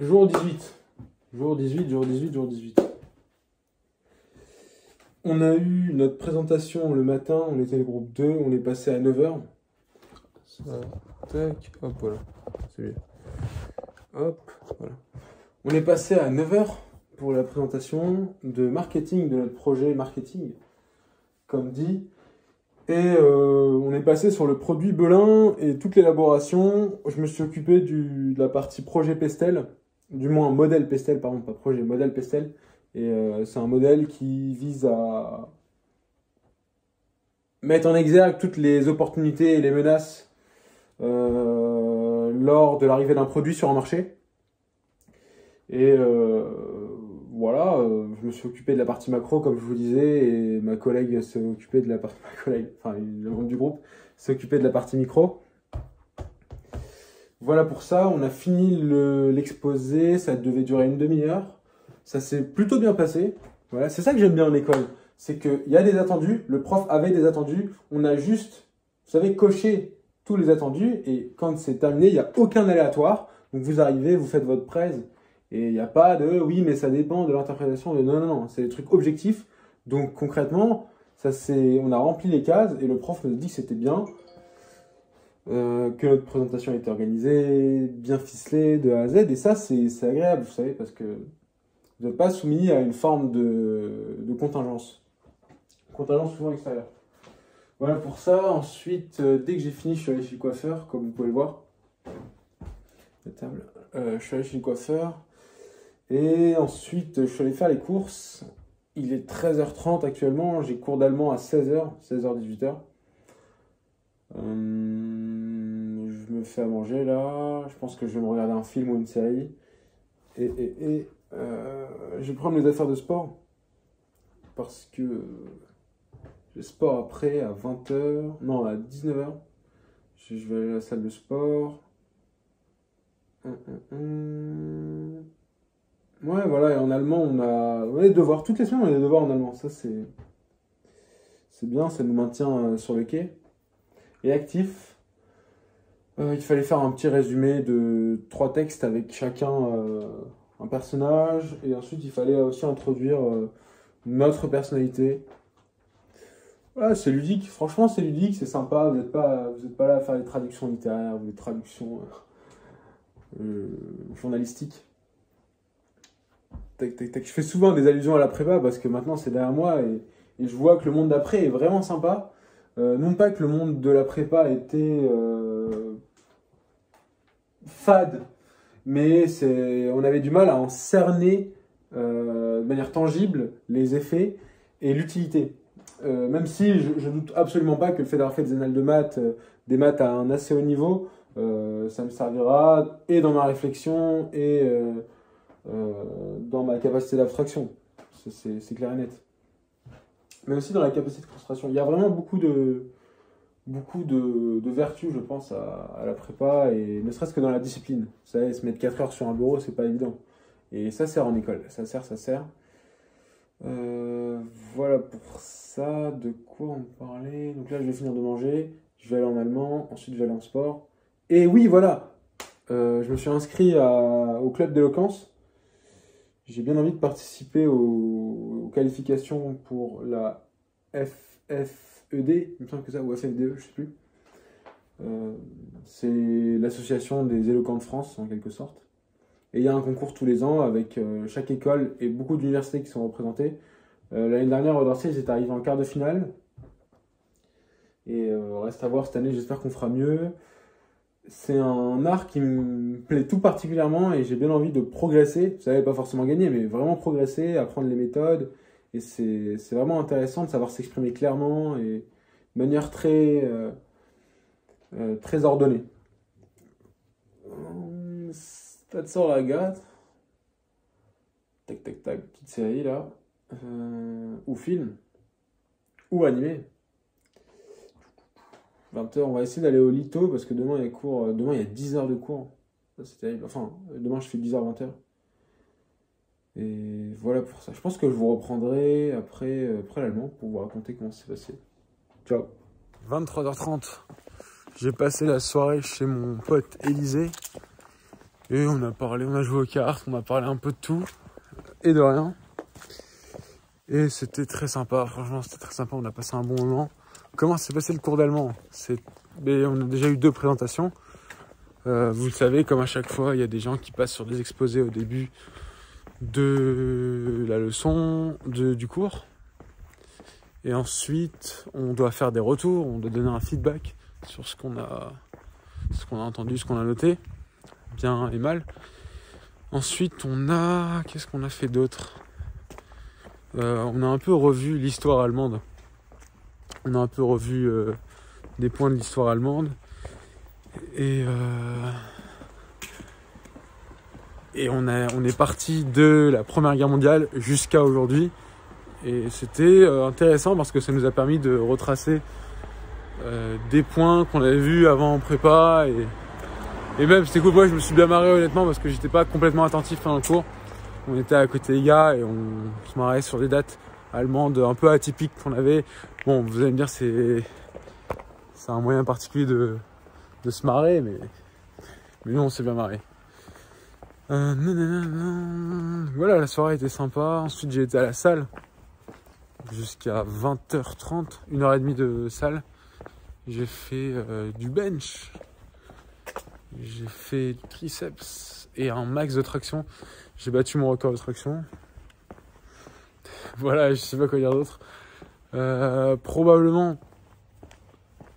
jour 18. Jour 18, jour 18, jour 18. On a eu notre présentation le matin, on était le groupe 2, on est passé à 9 h. Tac, hop, voilà. C'est bien. Hop, voilà. On est passé à 9 h pour la présentation de marketing, de notre projet marketing, comme dit. Et on est passé sur le produit Belin et toute l'élaboration. Je me suis occupé de la partie projet Pestel, du moins modèle Pestel, pardon, pas projet, modèle Pestel. Et c'est un modèle qui vise à mettre en exergue toutes les opportunités et les menaces lors de l'arrivée d'un produit sur un marché. Et voilà, je me suis occupé de la partie macro, comme je vous disais, et ma collègue s'est occupée de la partie... Ma collègue, enfin, le membre du groupe s'est occupé de la partie micro. Voilà pour ça, on a fini l'exposé, ça devait durer une demi-heure. Ça s'est plutôt bien passé. Voilà, c'est ça que j'aime bien en école. C'est qu'il y a des attendus, le prof avait des attendus, on a juste, vous savez, coché tous les attendus, et quand c'est terminé, il n'y a aucun aléatoire. Donc vous arrivez, vous faites votre presse, et il n'y a pas de oui, mais ça dépend de l'interprétation. Non, non, non, c'est des trucs objectifs. Donc concrètement, on a rempli les cases, et le prof nous a dit que c'était bien, que notre présentation était organisée, bien ficelée de A à Z, et ça, c'est agréable, vous savez, parce que vous n'êtes pas soumis à une forme de contingence. Contingence souvent extérieure. Voilà pour ça. Ensuite, dès que j'ai fini, je suis allé chez le coiffeur, comme vous pouvez le voir. La table. Je suis allé chez le coiffeur. Et ensuite, je suis allé faire les courses. Il est 13h30 actuellement. J'ai cours d'allemand à 16h, 18h. Je me fais à manger là. Je pense que je vais me regarder un film ou une série. Je vais prendre mes affaires de sport parce que j'ai sport après à 20h, non à 19h. Je vais aller à la salle de sport. Ouais, voilà, et en allemand, on a des devoirs. Toutes les semaines, on a des devoirs en allemand. Ça, c'est bien, ça nous maintient sur le quai. Et actif. Il fallait faire un petit résumé de 3 textes avec chacun un personnage. Et ensuite, il fallait aussi introduire notre personnalité. Voilà, c'est ludique. Franchement, c'est ludique, c'est sympa. Vous n'êtes pas là à faire des traductions littéraires ou des traductions journalistiques. Tac, tac, tac. Je fais souvent des allusions à la prépa parce que maintenant c'est derrière moi et je vois que le monde d'après est vraiment sympa. Non pas que le monde de la prépa était fade, mais on avait du mal à en cerner de manière tangible les effets et l'utilité. Même si je doute absolument pas que le fait d'avoir fait des annales de maths, des maths à un assez haut niveau, ça me servira et dans ma réflexion et dans ma capacité d'abstraction. C'est clair et net. Mais aussi dans la capacité de concentration. Il y a vraiment beaucoup de vertus, je pense, à la prépa, et ne serait-ce que dans la discipline. Vous savez, se mettre 4 heures sur un bureau, c'est pas évident. Et ça sert en école. Ça sert. Voilà pour ça. De quoi on parlait? Donc là, je vais finir de manger. Je vais aller en allemand. Ensuite, je vais aller en sport. Et oui, voilà. Je me suis inscrit au club d'éloquence. J'ai bien envie de participer aux qualifications pour la FFED, il me semble que ça, ou FFDE, je sais plus. C'est l'association des éloquents de France, en quelque sorte. Et il y a un concours tous les ans avec chaque école et beaucoup d'universités qui sont représentées. L'année dernière, au Dorset, ils étaient arrivés en quart de finale. Et reste à voir cette année, j'espère qu'on fera mieux. C'est un art qui me plaît tout particulièrement et j'ai bien envie de progresser. Vous savez, pas forcément gagner, mais vraiment progresser, apprendre les méthodes. Et c'est vraiment intéressant de savoir s'exprimer clairement et de manière très ordonnée. Stade sur la gâte. Tac, tac, tac, petite série là. Ou film. Ou animé. 20h, on va essayer d'aller au Lito parce que demain il y a cours. Demain il y a 10 heures de cours. C'est terrible. Enfin, demain je fais 10h, 20h. Et voilà pour ça. Je pense que je vous reprendrai après l'allemand pour vous raconter comment c'est passé. Ciao. 23h30. J'ai passé la soirée chez mon pote Élisée. Et on a parlé, on a joué aux cartes, on a parlé un peu de tout et de rien. Et c'était très sympa, franchement c'était très sympa, on a passé un bon moment. Comment s'est passé le cours d'allemand? On a déjà eu 2 présentations. Vous le savez, comme à chaque fois, il y a des gens qui passent sur des exposés au début de la leçon, du cours. Et ensuite, on doit faire des retours, on doit donner un feedback sur ce qu'on a entendu, ce qu'on a noté, bien et mal. Ensuite, qu'est-ce qu'on a fait d'autre? On a un peu revu l'histoire allemande. On a un peu revu des points de l'histoire allemande. Et on est parti de la Première Guerre mondiale jusqu'à aujourd'hui. Et c'était intéressant parce que ça nous a permis de retracer des points qu'on avait vus avant en prépa. Et même, c'était cool. Moi, je me suis bien marré honnêtement parce que j'étais pas complètement attentif pendant le cours. On était à côté des gars et on se marrait sur des dates allemandes un peu atypiques qu'on avait. Bon, vous allez me dire, c'est un moyen particulier de se marrer, mais nous, on s'est bien marré. Voilà, la soirée était sympa. Ensuite, j'ai été à la salle jusqu'à 20h30, 1h30 de salle. J'ai fait du bench. J'ai fait du triceps et un max de traction. J'ai battu mon record de traction. Voilà, je sais pas quoi dire d'autre. Probablement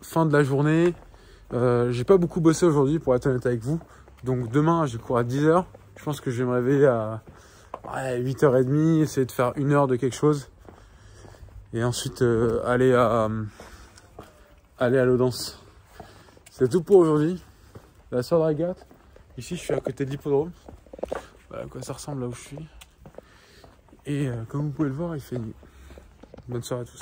fin de la journée. J'ai pas beaucoup bossé aujourd'hui pour être honnête avec vous. Donc demain, je cours à 10h. Je pense que je vais me réveiller à 8h30, essayer de faire 1 heure de quelque chose. Et ensuite aller à l'Audence. C'est tout pour aujourd'hui. La soeur de Ragate. Ici, je suis à côté de l'hippodrome. Voilà à quoi ça ressemble là où je suis. Et comme vous pouvez le voir, il fait nuit. Bonne soirée à tous.